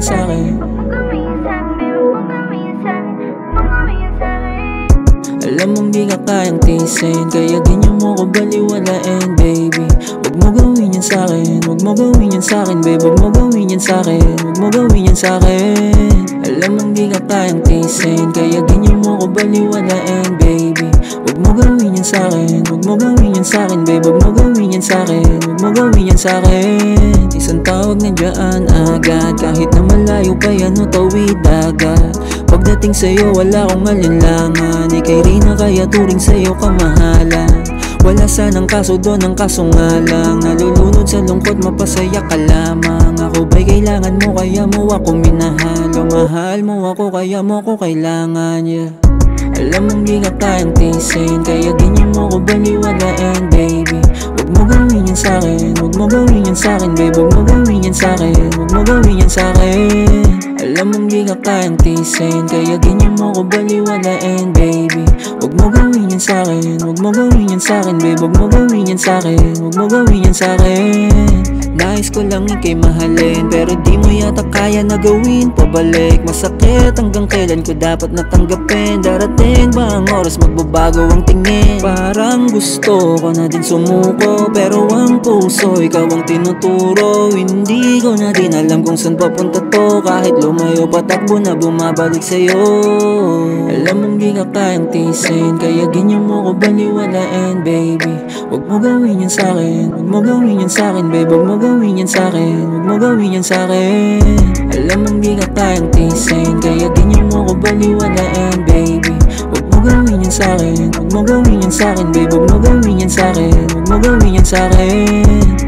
sa'kin. Alam mong di ka kayang tiisin, kaya ganyan mo ko baliwalain, baby. Huwag mo gawin yan sa'kin, huwag mo gawin yan sa'kin, babe. Huwag mo gawin yan sa'kin, huwag mo gawin yan sa'kin. Alam mong di ka kayang tiisin, kaya ganyan mo ko baliwalain, baby. Huwag mo gawin yan sa'kin, huwag mo gawin yan sa'kin, babe. Huwag mo gawin yan sa'kin, huwag mo gawin yan sa'kin. Isang tawag na dyan agad, kahit na malayo pa yan o tawid dagat. Pagdating sa'yo wala akong alinlangan, ika'y Rina kaya turing sa'yo kamahalan. Wala sanang kaso doon, ang kaso nga lang nalulunod sa lungkot, mapasaya ka lamang. Ako ba'y kailangan mo, kaya mo ako minahal. O mahal mo ako, kaya mo ko kailangan, yeah. Alam mong di ka kayang tiisin, kaya ganyan mo ko baliwalain, baby. Huwag mo gawin yan sa'kin, huwag mo gawin yan sa'kin, babe. Huwag mo gawin yan sa'kin, huwag mo gawin yan sa'kin. Alam mong di ka kayang tiisin, kaya ganyan mo ko baliwalain, baby. Huwag mo gawin yan sa'kin, huwag mo gawin yan sa'kin, babe. Huwag mo gawin yan sa'kin, huwag mo gawin yan sa'kin. Nais ko lang ika'y mahalin, pero di mo yata kaya na gawin pabalik. Masakit, hanggang kailan ko dapat natanggapin? Darating ba ang oras magbabago ang tingin? Parang gusto ko na din sumuko, pero ang puso ikaw ang tinuturo. Hindi ko na din alam kung saan papunta to, kahit lumayo patakbo na bumabalik sa'yo. Alam mong di ka kayang tiisin, kaya ganyan mo ko baliwalain, baby. Huwag mo gawin yan sa'kin, huwag mo gawin yan sa'kin, babe. Huwag mo gawin yan sa'kin, huwag mo gawin yan sa'kin. Alam mong di ka kayang tiisin, kaya ganyan mo ko baliwalain, baby. Huwag mo gawin yan sa'kin, huwag mo gawin yan sa'kin, babe. Huwag mo gawin yan sa'kin, huwag mo gawin yan sa'kin.